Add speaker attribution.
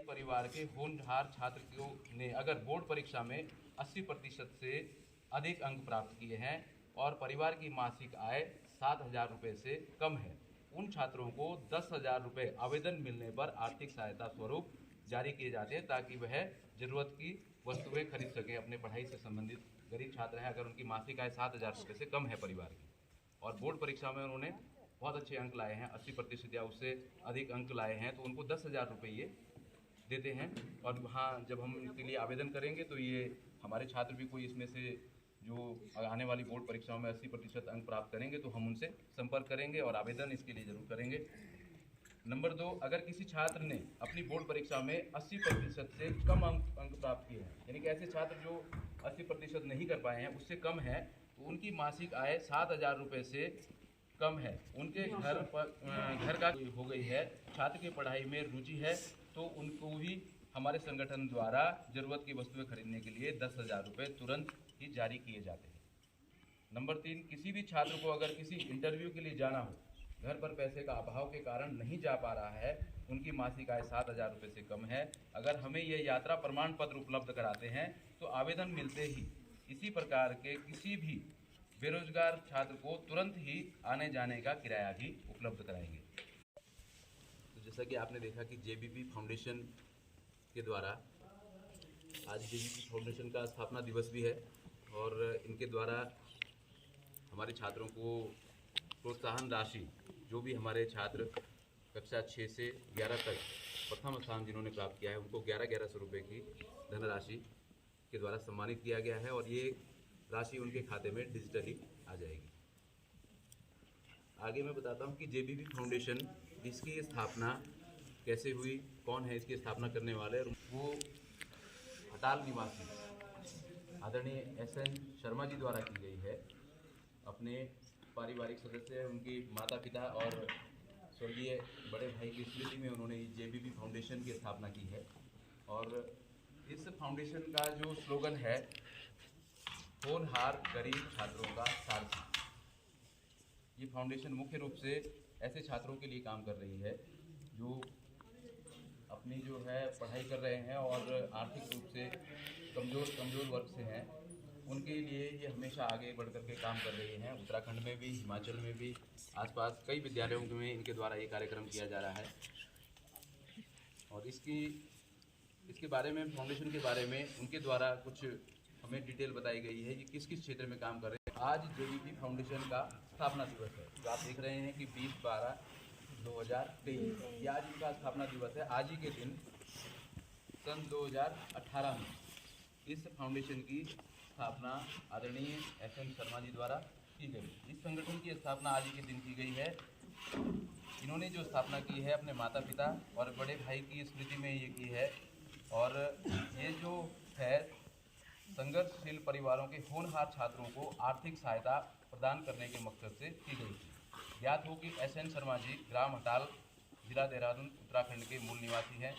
Speaker 1: परिवार के होनहार छात्र ने अगर बोर्ड परीक्षा में 80% से अधिक अंक प्राप्त किए हैं और परिवार की मासिक आय 7,000 रुपये से कम है, उन छात्रों को 10,000 रुपये आवेदन मिलने पर आर्थिक सहायता स्वरूप जारी किए जाते हैं, ताकि वह जरूरत की वस्तुएं खरीद सकें। अपने पढ़ाई से संबंधित गरीब छात्र हैं, अगर उनकी मासिक आय 7,000 रुपये से कम है परिवार की, और बोर्ड परीक्षा में उन्होंने बहुत अच्छे अंक लाए हैं, 80% या उससे अधिक अंक लाए हैं, तो उनको 10,000 रुपये ये देते हैं। और वहाँ जब हम इनके लिए आवेदन करेंगे तो ये हमारे छात्र भी कोई इसमें से जो आने वाली बोर्ड परीक्षाओं में 80% अंक प्राप्त करेंगे तो हम उनसे संपर्क करेंगे और आवेदन इसके लिए जरूर करेंगे। नंबर 2, अगर किसी छात्र ने अपनी बोर्ड परीक्षा में 80% से कम अंक प्राप्त किए हैं, यानी कि ऐसे छात्र जो 80% नहीं कर पाए हैं, उससे कम है, तो उनकी मासिक आय 7,000 रुपये से कम है, उनके घर का हो गई है, छात्र की पढ़ाई में रुचि है, तो उनको भी हमारे संगठन द्वारा ज़रूरत की वस्तुएं खरीदने के लिए 10,000 रुपये तुरंत ही जारी किए जाते हैं। नंबर 3, किसी भी छात्र को अगर किसी इंटरव्यू के लिए जाना हो, घर पर पैसे का अभाव के कारण नहीं जा पा रहा है, उनकी मासिक आय 7,000 रुपये से कम है, अगर हमें यह यात्रा प्रमाण पत्र उपलब्ध कराते हैं तो आवेदन मिलते ही इसी प्रकार के किसी भी बेरोजगार छात्र को तुरंत ही आने जाने का किराया भी उपलब्ध कराएंगे। तो जैसा कि आपने देखा कि जेबीपी फाउंडेशन के द्वारा आज जेबीपी फाउंडेशन का स्थापना दिवस भी है, और इनके द्वारा हमारे छात्रों को प्रोत्साहन राशि, जो भी हमारे छात्र कक्षा 6 से 11 तक प्रथम स्थान जिन्होंने प्राप्त किया है, उनको 11,1100 रुपये की धनराशि के द्वारा सम्मानित किया गया है, और ये राशि उनके खाते में डिजिटली आ जाएगी। आगे मैं बताता हूँ कि जेबीपी फाउंडेशन, इसकी स्थापना कैसे हुई, कौन है इसकी स्थापना करने वाले, और वो हटाल निवासी आदरणीय SN शर्मा जी द्वारा की गई है। अपने पारिवारिक सदस्य, उनके माता पिता और स्वर्गीय बड़े भाई की स्मृति में उन्होंने जेबीपी फाउंडेशन की स्थापना की है। और इस फाउंडेशन का जो स्लोगन है, होनहार गरीब छात्रों का सारथी। ये फाउंडेशन मुख्य रूप से ऐसे छात्रों के लिए काम कर रही है जो अपनी जो है पढ़ाई कर रहे हैं और आर्थिक रूप से कमज़ोर वर्ग से हैं, उनके लिए ये हमेशा आगे बढ़ कर के काम कर रही हैं। उत्तराखंड में भी, हिमाचल में भी, आसपास कई विद्यालयों में इनके द्वारा ये कार्यक्रम किया जा रहा है। और इसके बारे में, फाउंडेशन के बारे में उनके द्वारा कुछ हमें डिटेल बताई गई है, ये किस किस क्षेत्र में काम कर रहे हैं। आज जेबीपी फाउंडेशन का स्थापना दिवस है, जो आप देख रहे हैं कि 20/12/2023 ये आज इनका स्थापना दिवस है। आज ही के दिन सन 2018 में इस फाउंडेशन की स्थापना आदरणीय SN शर्मा जी द्वारा की गई। इस संगठन की स्थापना आज ही के दिन की गई है। इन्होंने जो स्थापना की है अपने माता पिता और बड़े भाई की स्मृति में ये की है, और ये जो है संघर्षशील परिवारों के होनहार छात्रों को आर्थिक सहायता प्रदान करने के मकसद से की गई थी। ज्ञात हो कि SN शर्मा जी ग्राम हटाल, जिला देहरादून, उत्तराखंड के मूल निवासी हैं।